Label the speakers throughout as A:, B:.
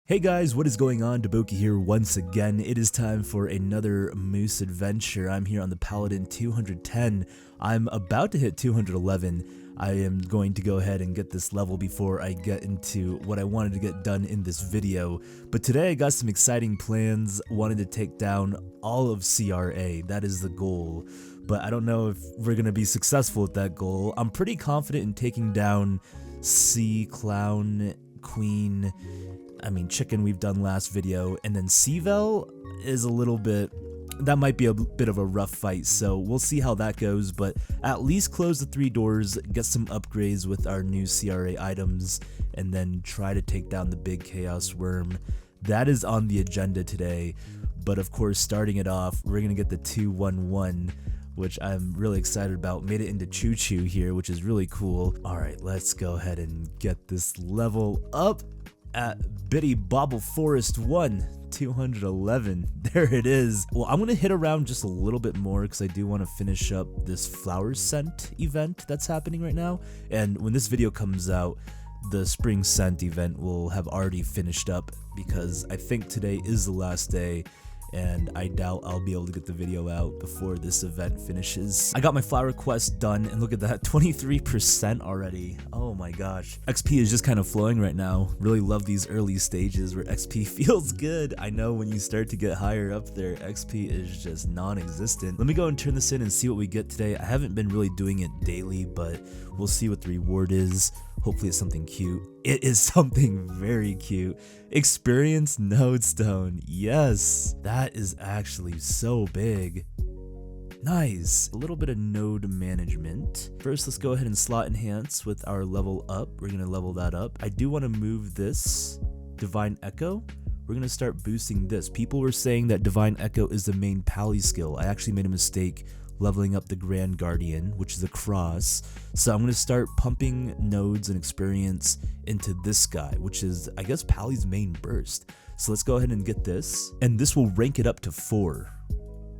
A: Hey guys, what is going on? DaBoki here once again. It is time for another Moose adventure. I'm here on the Paladin 210. I'm about to hit 211. I am going to go ahead and get this level before I get into what I wanted to get done in this video. But today I got some exciting plans. Wanted to take down all of CRA. That is the goal. But I don't know if we're going to be successful with that goal. I'm pretty confident in taking down C, Clown, Queen, Chicken we've done last video, and then C-Vel is a little bit, that might be a bit of a rough fight, so we'll see how that goes, but at least close the 3 doors, get some upgrades with our new CRA items, and then try to take down the big Chaos Worm. That is on the agenda today, but of course starting it off, we're gonna get the 211, which I'm really excited about. Made it into Choo Choo here, which is really cool. Alright, let's go ahead and get this level up at Bitty Bobble Forest 1, 211. There it is. Well, I'm gonna hit around just a little bit more because I do want to finish up this flower scent event that's happening right now. And when this video comes out, the spring scent event will have already finished up because I think today is the last day. And I doubt I'll be able to get the video out before this event finishes. I got my flower quest done, and look at that, 23% already. Oh my gosh. XP is just kind of flowing right now. Really love these early stages where XP feels good. I know when you start to get higher up there, XP is just non-existent. Let me go and turn this in and see what we get today. I haven't been really doing it daily, but we'll see what the reward is. Hopefully it's something cute. It is something very cute. Experience Node Stone. Yes, that is actually so big. Nice. A little bit of node management. First, let's go ahead and slot enhance with our level up. We're going to level that up. I do want to move this Divine Echo. We're going to start boosting this. People were saying that Divine Echo is the main pally skill. I actually made a mistake leveling up the Grand Guardian, which is a cross. So I'm going to start pumping nodes and experience into this guy, which is, I guess, Pally's main burst. So let's go ahead and get this. And this will rank it up to 4,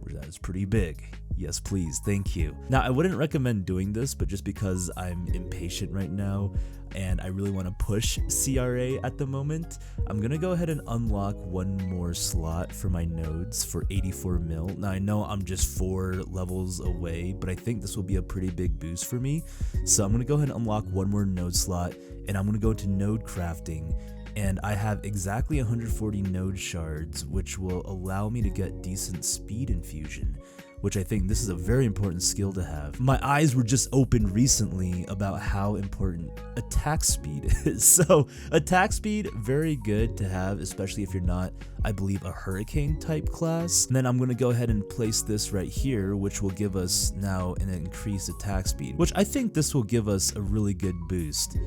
A: which that is pretty big. Yes, please. Thank you. Now, I wouldn't recommend doing this, but just because I'm impatient right now and I really want to push CRA at the moment, I'm going to go ahead and unlock one more slot for my nodes for 84 mil. Now, I know I'm just 4 levels away, but I think this will be a pretty big boost for me. So I'm going to go ahead and unlock one more node slot, and I'm going to go into node crafting. And I have exactly 140 node shards, which will allow me to get decent speed infusion, which I think this is a very important skill to have. My eyes were just opened recently about how important attack speed is. So attack speed, very good to have, especially if you're not, I believe, a hurricane type class. And then I'm gonna go ahead and place this right here, which will give us now an increased attack speed, which I think this will give us a really good boost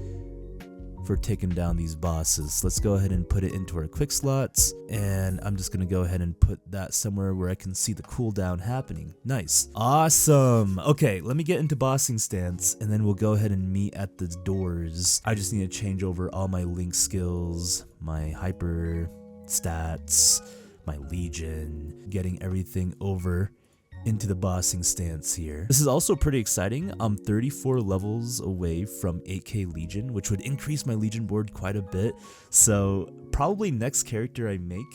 A: for taking down these bosses. Let's go ahead and put it into our quick slots, and I'm just gonna go ahead and put that somewhere where I can see the cooldown happening. Nice. Awesome. Okay, let me get into bossing stance, and then we'll go ahead and meet at the doors. I just need to change over all my link skills, my hyper stats, my legion, getting everything over into the bossing stance here. This is also pretty exciting. I'm 34 levels away from 8k Legion, which would increase my Legion board quite a bit. So probably next character I make,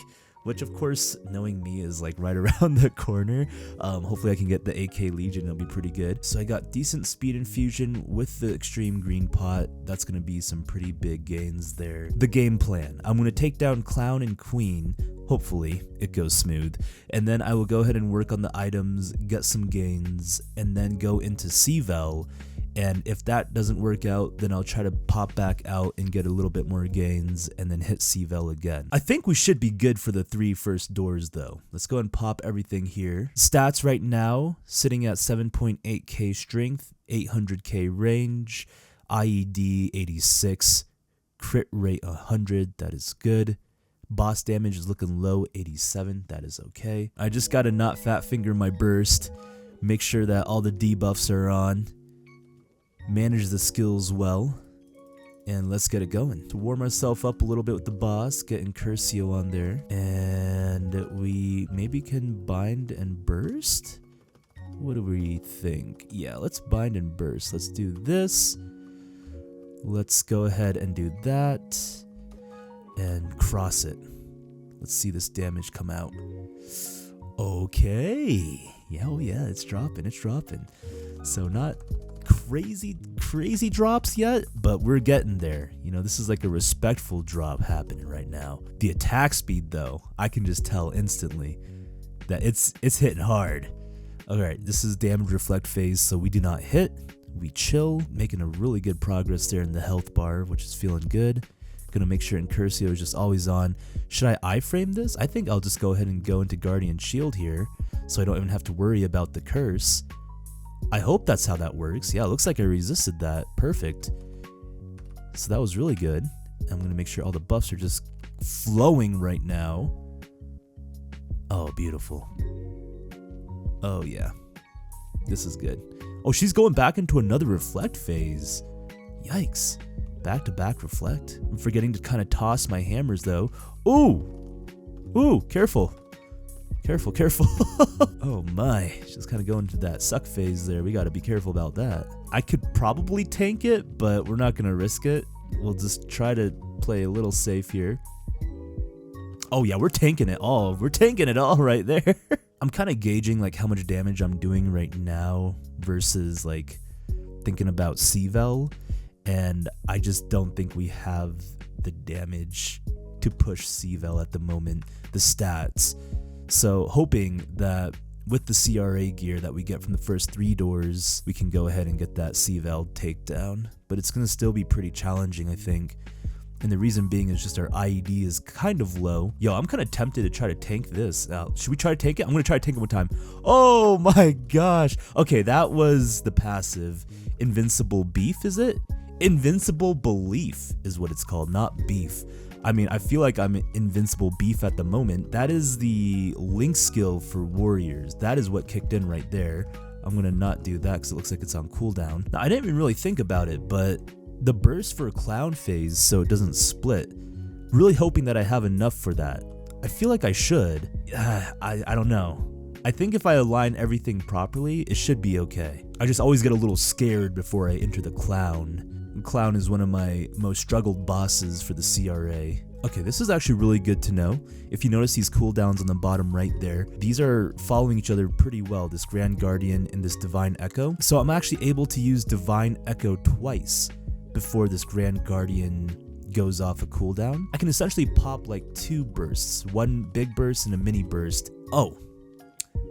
A: which of course, knowing me, is like right around the corner. Hopefully I can get the 8k Legion, it'll be pretty good. So I got decent speed infusion with the extreme green pot. That's gonna be some pretty big gains there. The game plan, I'm gonna take down Clown and Queen. Hopefully it goes smooth, and then I will go ahead and work on the items, get some gains, and then go into C-Vel. And if that doesn't work out, then I'll try to pop back out and get a little bit more gains and then hit C-Vel again. I think we should be good for the 3 first doors though. Let's go and pop everything here. Stats right now sitting at 7.8k strength, 800k range, IED 86, crit rate 100, that is good. Boss damage is looking low, 87, that is okay. I just gotta not fat finger my burst, make sure that all the debuffs are on, manage the skills well, and let's get it going. To warm myself up a little bit with the boss, getting Curcio on there, and we maybe can bind and burst? What do we think? Yeah, let's bind and burst. Let's do this. Let's go ahead and do that. and cross it. Let's see this damage come out. Okay. Yeah, oh yeah, it's dropping, it's dropping. So not crazy drops yet, but we're getting there. You know, this is like a respectful drop happening right now. The attack speed though, I can just tell instantly that it's hitting hard. Alright, this is damage reflect phase, so we do not hit. We chill, making a really good progress there in the health bar, which is feeling good. Gonna make sure Incursio is just always on. Should I iframe this? I think I'll just go ahead and go into Guardian Shield here, so I don't even have to worry about the curse. I hope that's how that works. Yeah, it looks like I resisted that. Perfect. So that was really good. I'm gonna make sure all the buffs are just flowing right now. Oh, beautiful. Oh yeah, this is good. Oh, she's going back into another reflect phase. Yikes. Back-to-back reflect. I'm forgetting to kind of toss my hammers though. Ooh! Ooh, careful. Careful. Oh my, she's kind of going into that suck phase there. We got to be careful about that. I could probably tank it, but we're not going to risk it. We'll just try to play a little safe here. Oh yeah, we're tanking it all. We're tanking it all right there. I'm kind of gauging like how much damage I'm doing right now versus like thinking about C-Vel, and I just don't think we have the damage to push C-Vel at the moment, the stats. So hoping that with the CRA gear that we get from the first 3 doors, we can go ahead and get that C-Vel takedown. But it's going to still be pretty challenging, I think. And the reason being is just our IED is kind of low. Yo, I'm kind of tempted to try to tank this. Should we try to tank it? I'm going to try to tank it one time. Oh my gosh. Okay, that was the passive. Invincible Beef, is it? Invincible Belief is what it's called, not Beef. I mean, I feel like I'm Invincible Beef at the moment. That is the Link skill for warriors. That is what kicked in right there. I'm going to not do that because it looks like it's on cooldown. Now, I didn't even really think about it, but the burst for a clown phase so it doesn't split. Really hoping that I have enough for that. I feel like I should. I don't know. I think if I align everything properly, it should be okay. I just always get a little scared before I enter the clown. Clown is one of my most struggled bosses for the CRA. Okay, this is actually really good to know. If you notice these cooldowns on the bottom right there, these are following each other pretty well, this Grand Guardian and this Divine Echo. So I'm actually able to use Divine Echo twice before this Grand Guardian goes off a cooldown. I can essentially pop like 2 bursts, one big burst and a mini burst. Oh,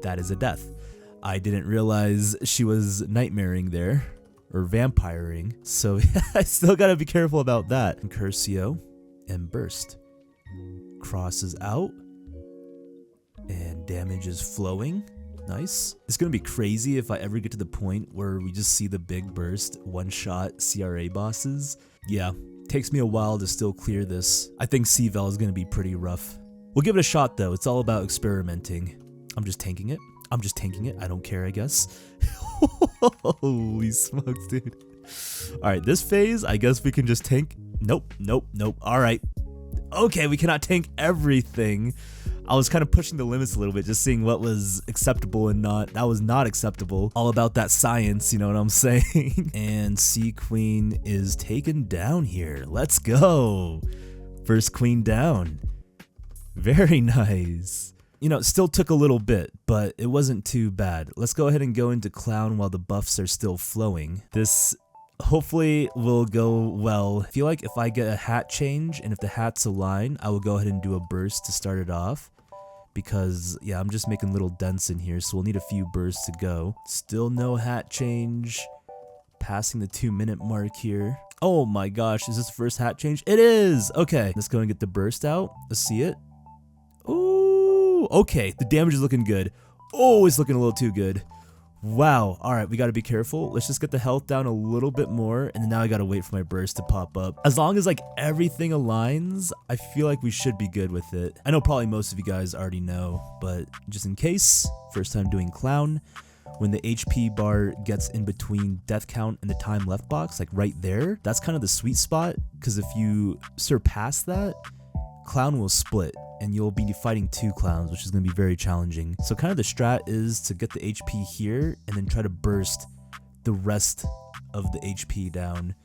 A: that is a death. I didn't realize she was nightmaring there, or vampiring, so I still gotta be careful about that. Incursio and burst. Crosses out, and damage is flowing. Nice. It's gonna be crazy if I ever get to the point where we just see the big burst one-shot CRA bosses. Yeah, takes me a while to still clear this. I think C-Vel is gonna be pretty rough. We'll give it a shot though. It's all about experimenting. I'm just tanking it. I don't care, I guess. Holy smokes, dude. Alright, this phase, I guess we can just tank. Nope. Alright. Okay, we cannot tank everything. I was kind of pushing the limits a little bit, just seeing what was acceptable and not. That was not acceptable. All about that science, you know what I'm saying? And C Queen is taken down here. Let's go. First queen down. Very nice. You know, it still took a little bit, but it wasn't too bad. Let's go ahead and go into Clown while the buffs are still flowing. This hopefully will go well. I feel like if I get a hat change and if the hats align, I will go ahead and do a burst to start it off. Because, yeah, I'm just making little dents in here, so we'll need a few bursts to go. Still no hat change. Passing the 2-minute mark here. Oh my gosh, is this the first hat change? It is! Okay, let's go and get the burst out. Let's see it. Ooh, okay, the damage is looking good. Oh, it's looking a little too good. Wow, alright, we gotta be careful. Let's just get the health down a little bit more, and then now I gotta wait for my burst to pop up. As long as, like, everything aligns, I feel like we should be good with it. I know probably most of you guys already know, but just in case, first time doing Clown, when the HP bar gets in between death count and the time left box, like right there, that's kind of the sweet spot, because if you surpass that, Clown will split, and you'll be fighting 2 clowns, which is going to be very challenging. So kind of the strat is to get the HP here, and then try to burst the rest of the HP down,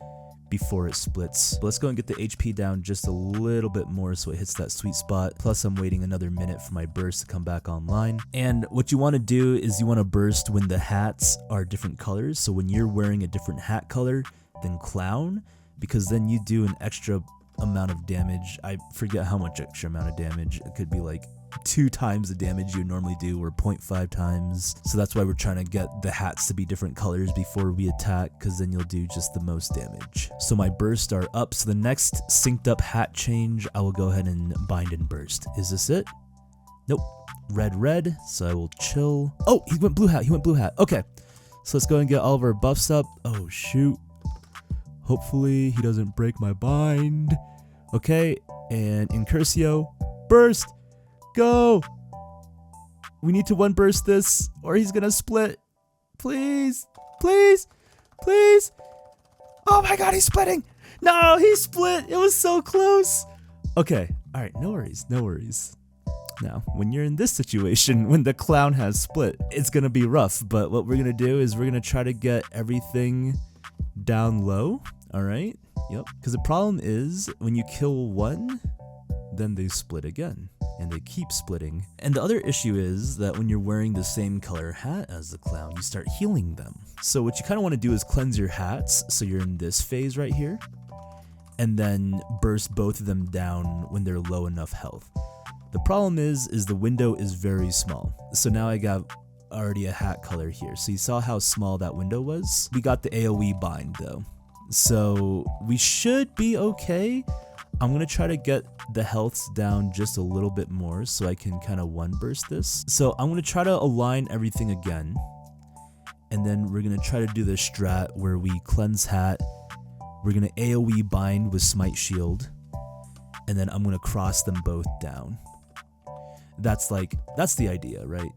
A: before it splits. But let's go and get the HP down just a little bit more so it hits that sweet spot. Plus I'm waiting another minute for my burst to come back online. And what you want to do is you want to burst when the hats are different colors. So when you're wearing a different hat color than clown, because then you do an extra amount of damage. I forget how much extra amount of damage. It could be like 2 times the damage you normally do, or 0.5 times. So that's why we're trying to get the hats to be different colors before we attack, because then you'll do just the most damage. So my bursts are up. So the next synced up hat change, I will go ahead and bind and burst. Is this it? Nope. Red. So I will chill. Oh, he went blue hat. Okay. So let's go and get all of our buffs up. Oh, shoot. Hopefully he doesn't break my bind. Okay. And Incursio. Burst. Go! We need to 1 burst this, or he's gonna split. Please! Please! Please! Oh my god, he's splitting! No, he split! It was so close! Okay, alright, no worries. Now, when you're in this situation, when the clown has split, it's gonna be rough, but what we're gonna do is we're gonna try to get everything down low, alright? Yep, because the problem is, when you kill one, then they split again. And they keep splitting. And the other issue is that when you're wearing the same color hat as the clown, you start healing them. So what you kind of want to do is cleanse your hats, so you're in this phase right here, and then burst both of them down when they're low enough health. The problem is the window is very small. So now I got already a hat color here. So you saw how small that window was? We got the AoE bind though. So we should be okay. I'm going to try to get the healths down just a little bit more so I can kind of 1 burst this. So I'm going to try to align everything again. And then we're going to try to do this strat where we cleanse hat. We're going to AoE bind with smite shield. And then I'm going to cross them both down. That's the idea, right?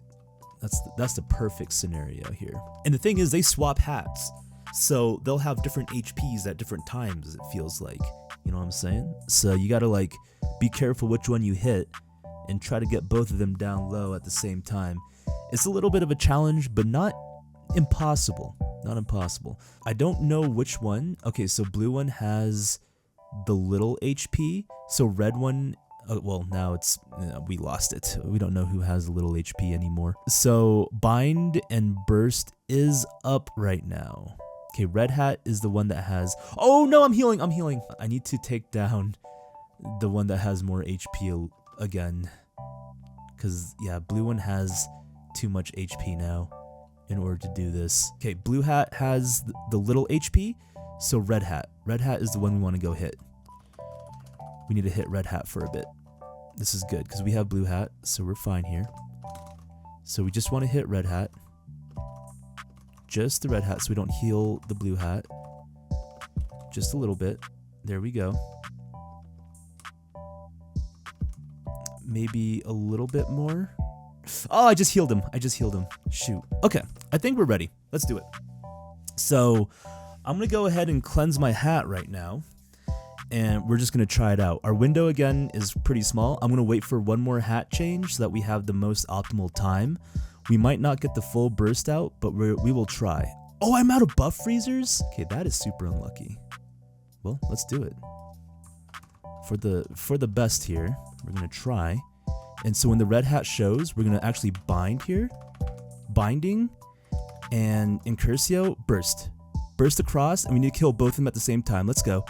A: That's the perfect scenario here. And the thing is, they swap hats. So they'll have different HPs at different times, it feels like. You know what I'm saying? So you gotta like be careful which one you hit and try to get both of them down low at the same time. It's a little bit of a challenge, but not impossible. Not impossible. I don't know which one. Okay, so blue one has the little HP. So red one, well, now it's, we lost it. We don't know who has little HP anymore. So bind and burst is up right now. Okay, red hat is the one that has... Oh no, I'm healing. I need to take down the one that has more HP again. Because, yeah, blue one has too much HP now in order to do this. Okay, blue hat has the little HP, so red hat. Red hat is the one we want to go hit. We need to hit red hat for a bit. This is good, because we have blue hat, so we're fine here. So we just want to hit red hat. Just the red hat so we don't heal the blue hat. Just a little bit. There we go. Maybe a little bit more. Oh, I just healed him. Shoot. Okay, I think we're ready. Let's do it. So I'm going to go ahead and cleanse my hat right now. And we're just going to try it out. Our window again is pretty small. I'm going to wait for 1 more hat change so that we have the most optimal time. We might not get the full burst out, but we will try. Oh, I'm out of buff freezers? Okay, that is super unlucky. Well, let's do it. For the best here, we're going to try. And so when the red hat shows, we're going to actually bind here. Binding and Incursio, burst. Burst across, and we need to kill both of them at the same time. Let's go.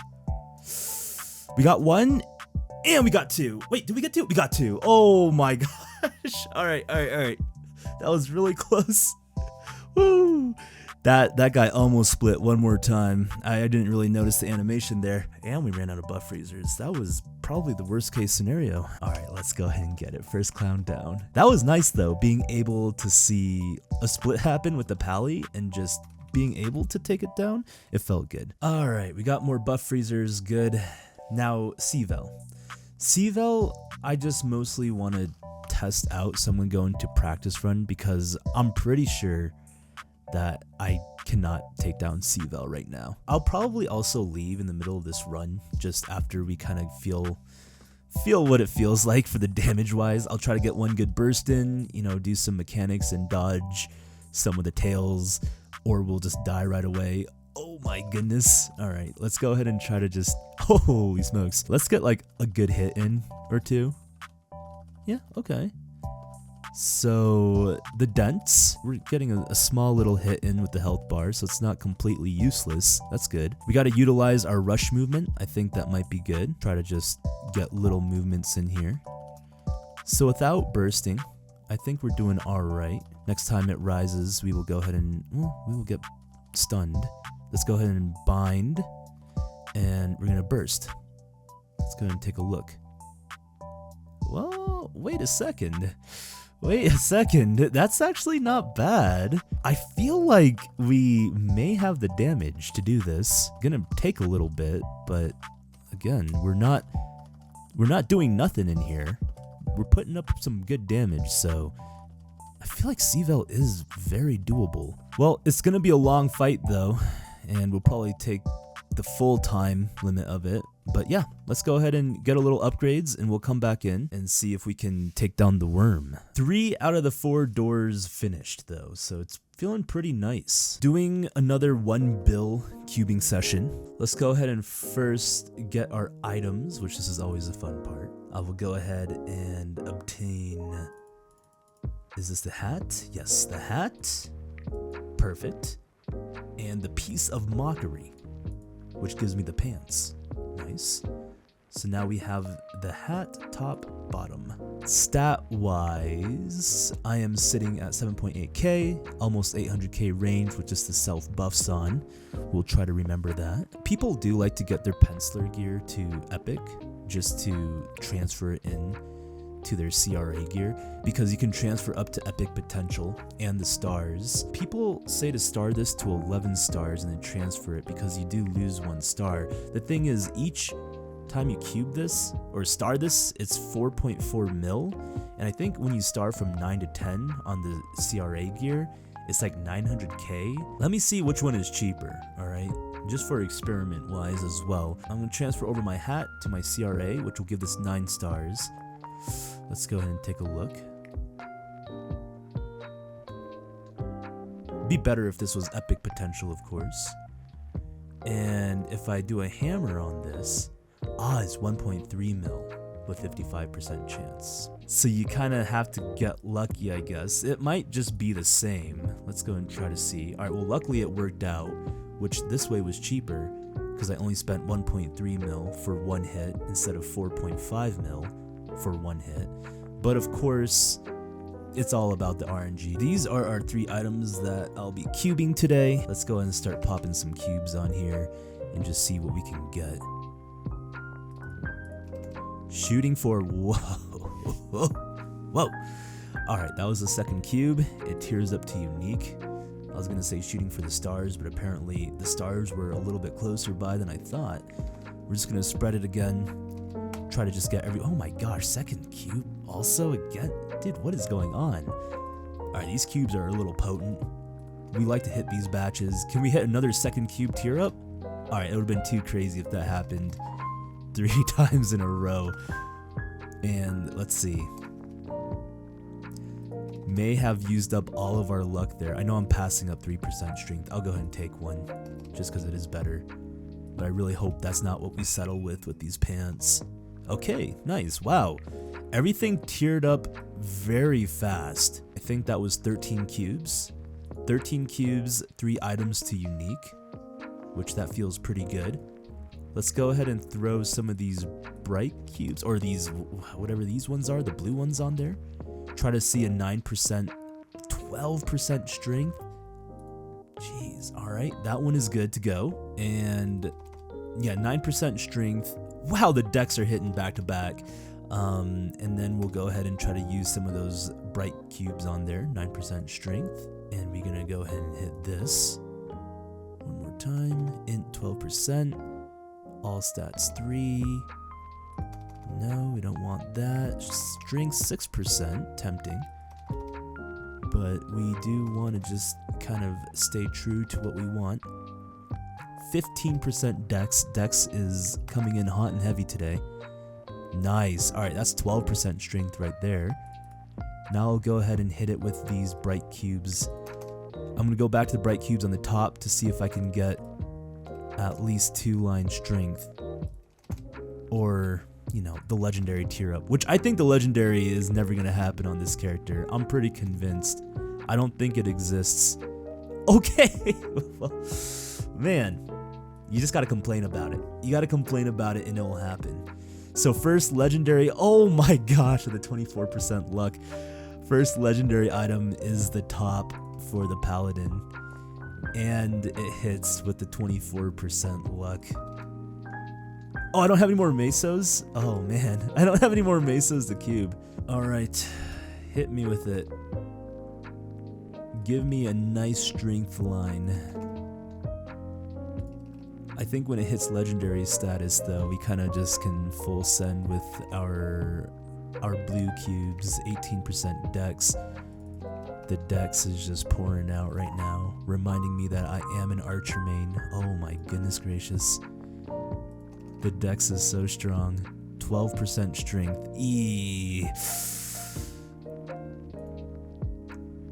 A: We got 1, and we got 2. Wait, did we get 2? We got 2. Oh my gosh. All right. That was really close. Woo! That guy almost split 1 more time. I didn't really notice the animation there. And we ran out of buff freezers. That was probably the worst case scenario. Alright, let's go ahead and get it. First clown down. That was nice though, being able to see a split happen with the Pally and just being able to take it down. It felt good. Alright, we got more buff freezers. Good. Now, C-Vel, I just mostly want to test out someone going to practice run because I'm pretty sure that I cannot take down C-Vel right now. I'll probably also leave in the middle of this run just after we kind of feel what it feels like for the damage wise. I'll try to get 1 good burst in, do some mechanics and dodge some of the tails, or we'll just die right away. Oh my goodness. All right, let's go ahead and try to just, holy smokes. Let's get like a good hit in or two. Yeah, okay. So the dents, we're getting a small little hit in with the health bar, so it's not completely useless. That's good. We got to utilize our rush movement. I think that might be good. Try to just get little movements in here. So without bursting, I think we're doing all right. Next time it rises, we will go ahead and, well, we will get stunned. Let's go ahead and bind, and we're gonna burst. Let's go ahead and take a look. Well, wait a second. Wait a second, that's actually not bad. I feel like we may have the damage to do this. Gonna take a little bit, but again, we're not doing nothing in here. We're putting up some good damage, so I feel like C-Vel is very doable. Well, it's gonna be a long fight though, and we'll probably take the full time limit of it. But yeah, let's go ahead and get a little upgrades, and we'll come back in and see if we can take down the worm. 3 out of the 4 doors finished though, so it's feeling pretty nice. Doing another 1 bill cubing session. Let's go ahead and first get our items, which this is always a fun part. I will go ahead and obtain, is this the hat? Yes, the hat. Perfect. And the piece of mockery, which gives me the pants. Nice. So now we have the hat, top, bottom. Stat-wise, I am sitting at 7.8k, almost 800k range with just the self buffs on. We'll try to remember that. People do like to get their penciler gear to epic, just to transfer it in to their CRA gear, because you can transfer up to epic potential and the stars. People say to star this to 11 stars and then transfer it, because you do lose 1 star. The thing is, each time you cube this or star this, it's 4.4 mil, and I think when you star from 9 to 10 on the CRA gear, it's like 900k. Let me see which one is cheaper, alright? Just for experiment wise as well. I'm going to transfer over my hat to my CRA, which will give this 9 stars. Let's go ahead and take a look. Be better if this was epic potential, of course. And if I do a hammer on this, it's 1.3 mil with 55% chance. So you kind of have to get lucky, I guess. It might just be the same. Let's go and try to see. All right, well, luckily it worked out, which this way was cheaper because I only spent 1.3 mil for 1 hit instead of 4.5 mil for 1 hit. But of course, it's all about the RNG. These are our 3 items that I'll be cubing today. Let's go ahead and start popping some cubes on here and just see what we can get. Shooting for, whoa, whoa. All right, that was the second cube. It tiers up to unique. I was gonna say shooting for the stars, but apparently the stars were a little bit closer by than I thought. We're just gonna spread it again. Try to just get oh my gosh, second cube also again. Dude, what is going on? All right, these cubes are a little potent. We like to hit these batches. Can we hit another second cube tier up? All right, it would have been too crazy if that happened 3 times in a row. And let's see. May have used up all of our luck there. I know I'm passing up 3% strength. I'll go ahead and take 1 just because it is better. But I really hope that's not what we settle with these pants. Okay, nice. Wow. Everything tiered up very fast. I think that was 13 cubes. 13 cubes, 3 items to unique, which that feels pretty good. Let's go ahead and throw some of these bright cubes, or these, whatever these ones are, the blue ones on there. Try to see a 9%, 12% strength. Jeez, all right, that one is good to go. And yeah, 9% strength. Wow, the decks are hitting back to back. And then we'll go ahead and try to use some of those bright cubes on there, 9% strength. And we're gonna go ahead and hit this. One more time, int 12%, all stats 3. No, we don't want that. Strength 6%, tempting. But we do want to just kind of stay true to what we want. 15% dex. Dex is coming in hot and heavy today. Nice. Alright, that's 12% strength right there. Now I'll go ahead and hit it with these bright cubes. I'm going to go back to the bright cubes on the top to see if I can get at least 2-line strength. Or, you know, the legendary tier up, which I think the legendary is never going to happen on this character. I'm pretty convinced. I don't think it exists. Okay. Man, you just got to complain about it. You got to complain about it and it will happen. So first legendary, oh my gosh, with the 24% luck. First legendary item is the top for the Paladin. And it hits with the 24% luck. Oh, I don't have any more Mesos? Oh man, I don't have any more Mesos to cube. Alright, hit me with it. Give me a nice strength line. I think when it hits legendary status though, we kind of just can full send with our blue cubes, 18% dex. The dex is just pouring out right now, reminding me that I am an archer main. Oh my goodness gracious. The dex is so strong. 12% strength. Eee.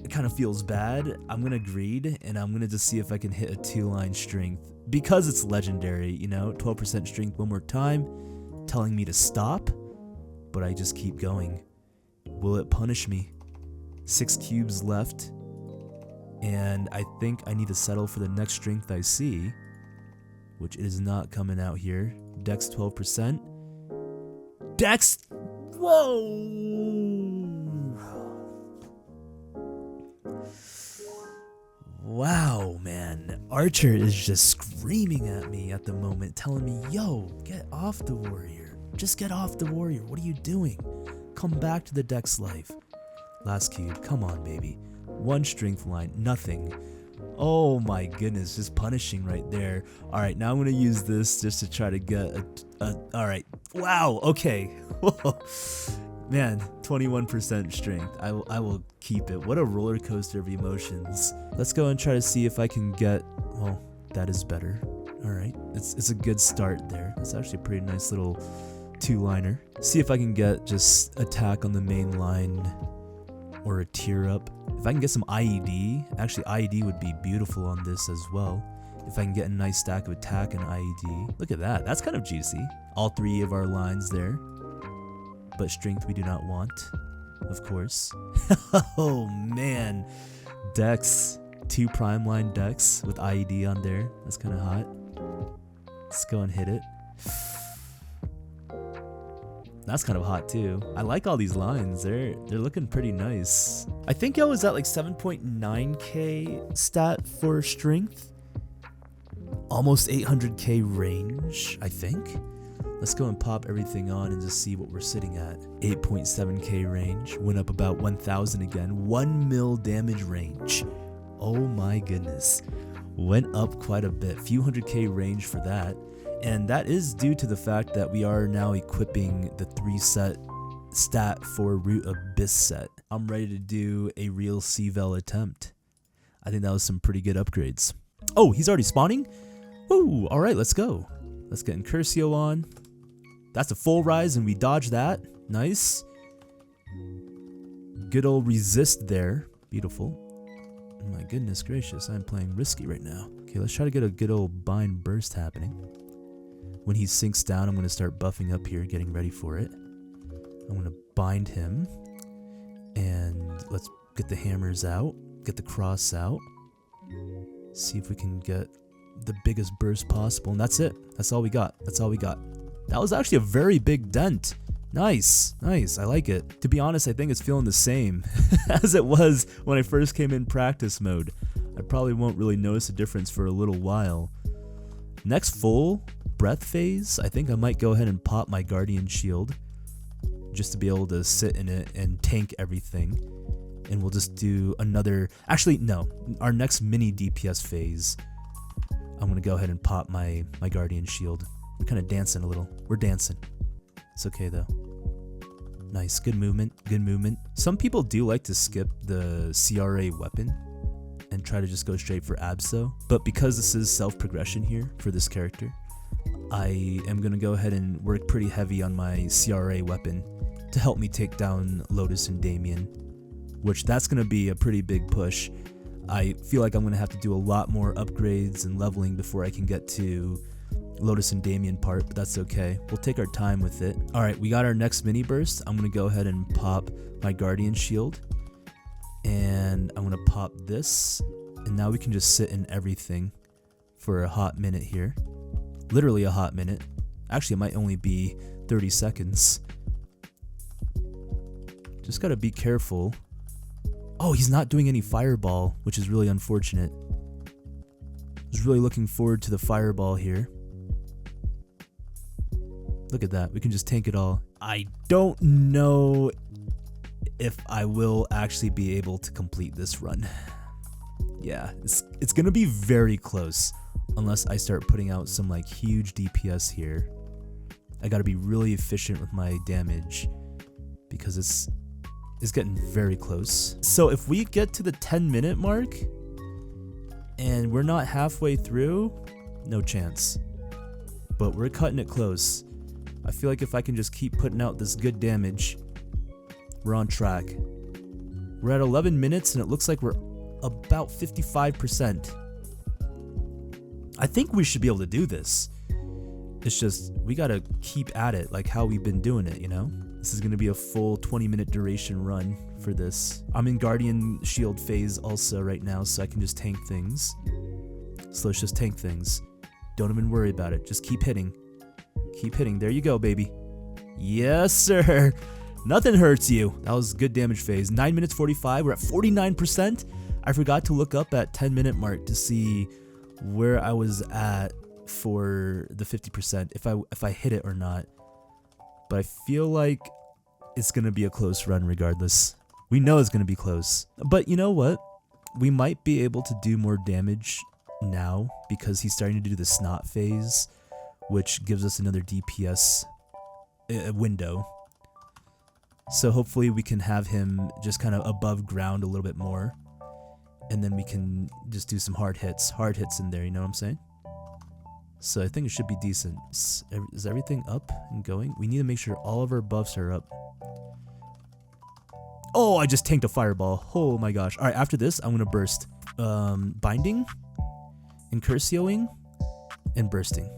A: It kind of feels bad. I'm gonna greed and I'm gonna just see if I can hit a 2-line strength. Because it's legendary, you know, 12% strength one more time, telling me to stop, but I just keep going. Will it punish me? 6 cubes left, and I think I need to settle for the next strength I see, which is not coming out here. Dex 12%. Dex! Whoa! Wow, man. Archer is just screaming at me at the moment, telling me, yo, get off the warrior. Just get off the warrior. What are you doing? Come back to the Dex life. Last cube. Come on, baby. 1 strength line. Nothing. Oh my goodness. Just punishing right there. Alright, now I'm going to use this just to try to get alright. Wow. Okay. Man, 21% strength. I will keep it. What a roller coaster of emotions. Let's go and try to see if I can get... Well, that is better. Alright. It's a good start there. It's actually a pretty nice little 2-liner. See if I can get just attack on the main line or a tier up. If I can get some IED, actually IED would be beautiful on this as well. If I can get a nice stack of attack and IED. Look at that. That's kind of juicy. All 3 of our lines there. But strength we do not want, of course. Oh man, Dex, 2 prime line Dex with IED on there. That's kind of hot. Let's go and hit it. That's kind of hot too. I like all these lines. They're looking pretty nice. I think I was at like 7.9k stat for strength. Almost 800k range, I think. Let's go and pop everything on and just see what we're sitting at. 8.7k range. Went up about 1000 again. 1 mil damage range. Oh my goodness. Went up quite a bit. Few 100k range for that. And that is due to the fact that we are now equipping the 3-set stat for Root Abyss set. I'm ready to do a real C-Vel attempt. I think that was some pretty good upgrades. Oh, he's already spawning? Ooh, alright, let's go. Let's get Incursio on. That's a full rise and we dodge that. Nice. Good old resist there. Beautiful. My goodness gracious, I'm playing risky right now. Okay, let's try to get a good old bind burst happening. When he sinks down, I'm going to start buffing up here, getting ready for it. I'm going to bind him. And let's get the hammers out. Get the cross out. See if we can get the biggest burst possible. And that's it. That's all we got. That's all we got. That was actually a very big dent. Nice. Nice. I like it. To be honest, I think it's feeling the same as it was when I first came in practice mode. I probably won't really notice a difference for a little while. Next full breath phase, I think I might go ahead and pop my Guardian Shield just to be able to sit in it and tank everything. And we'll just do another... Actually, no. Our next mini DPS phase, I'm going to go ahead and pop my Guardian Shield. We're kind of dancing a little. We're dancing. It's okay, though. Nice. Good movement. Good movement. Some people do like to skip the CRA weapon and try to just go straight for Abso. But because this is self-progression here for this character, I am going to go ahead and work pretty heavy on my CRA weapon to help me take down Lotus and Damien, which that's going to be a pretty big push. I feel like I'm going to have to do a lot more upgrades and leveling before I can get to Lotus and Damien part, but that's okay. We'll take our time with it. Alright, we got our next mini burst. I'm going to go ahead and pop my Guardian Shield. And I'm going to pop this. And now we can just sit in everything for a hot minute here. Literally a hot minute. Actually, it might only be 30 seconds. Just got to be careful. Oh, he's not doing any fireball, which is really unfortunate. I was really looking forward to the fireball here. Look at that. We can just tank it all. I don't know if I will actually be able to complete this run. Yeah, it's going to be very close unless I start putting out some like huge DPS here. I got to be really efficient with my damage because it's getting very close. So if we get to the 10-minute mark and we're not halfway through, no chance. But we're cutting it close. I feel like if I can just keep putting out this good damage, we're on track. We're at 11 minutes and it looks like we're about 55%. I think we should be able to do this. It's just, we gotta keep at it like how we've been doing it, you know? This is gonna be a full 20-minute duration run for this. I'm in Guardian Shield phase also right now, so I can just tank things. So let's just tank things. Don't even worry about it. Just keep hitting. Keep hitting. There you go, baby. Yes, sir. Nothing hurts you. That was good damage phase. 9 minutes 45. We're at 49%. I forgot to look up at 10-minute mark to see where I was at for the 50%, if I hit it or not. But I feel like it's gonna be a close run regardless. We know it's gonna be close. But you know what? We might be able to do more damage now because he's starting to do the snot phase, which gives us another DPS window. So hopefully we can have him just kind of above ground a little bit more. And then we can just do some hard hits in there, you know what I'm saying? So I think it should be decent. Is everything up and going? We need to make sure all of our buffs are up. Oh, I just tanked a fireball. Oh my gosh. Alright, after this, I'm going to burst. Binding, Incursioing, and bursting.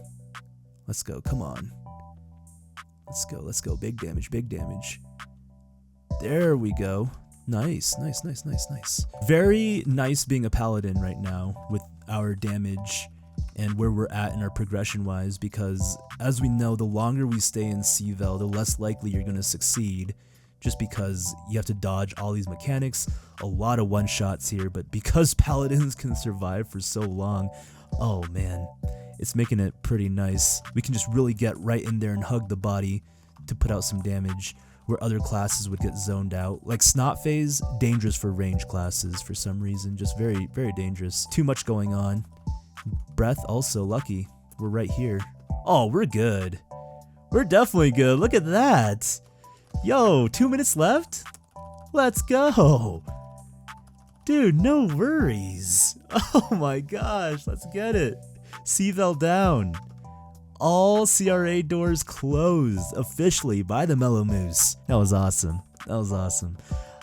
A: Let's go. Come on. Let's go. Let's go. Big damage. Big damage. There we go. Nice. Nice, nice, nice, nice. Very nice being a paladin right now with our damage and where we're at in our progression wise, because as we know, the longer we stay in C-Vel, the less likely you're going to succeed, just because you have to dodge all these mechanics, a lot of one-shots here, but because paladins can survive for so long, oh man, it's making it pretty nice. We can just really get right in there and hug the body to put out some damage, where other classes would get zoned out. Like Snot Phase, dangerous for range classes for some reason, just very, very dangerous. Too much going on. Breath also, lucky. We're right here. Oh, we're good. We're definitely good. Look at that. Yo, 2 minutes left? Let's go. Dude, no worries. Oh my gosh, let's get it. C-Vel down. All CRA doors closed officially by the Mellow Moose. That was awesome. That was awesome.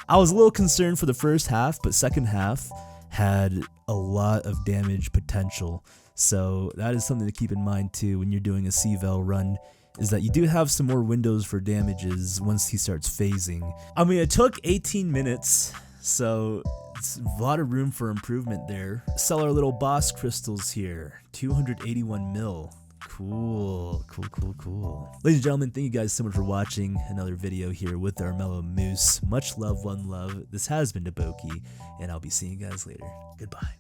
A: I was a little concerned for the first half, but second half had a lot of damage potential. So that is something to keep in mind too when you're doing a C-Vel run, is that you do have some more windows for damages once he starts phasing. I mean, it took 18 minutes, so it's a lot of room for improvement there. Sell our little boss crystals here. 281 mil. Cool, cool, cool, cool. Ladies and gentlemen, thank you guys so much for watching another video here with our Mellow Moose. Much love, one love. This has been DaBoki, and I'll be seeing you guys later. Goodbye.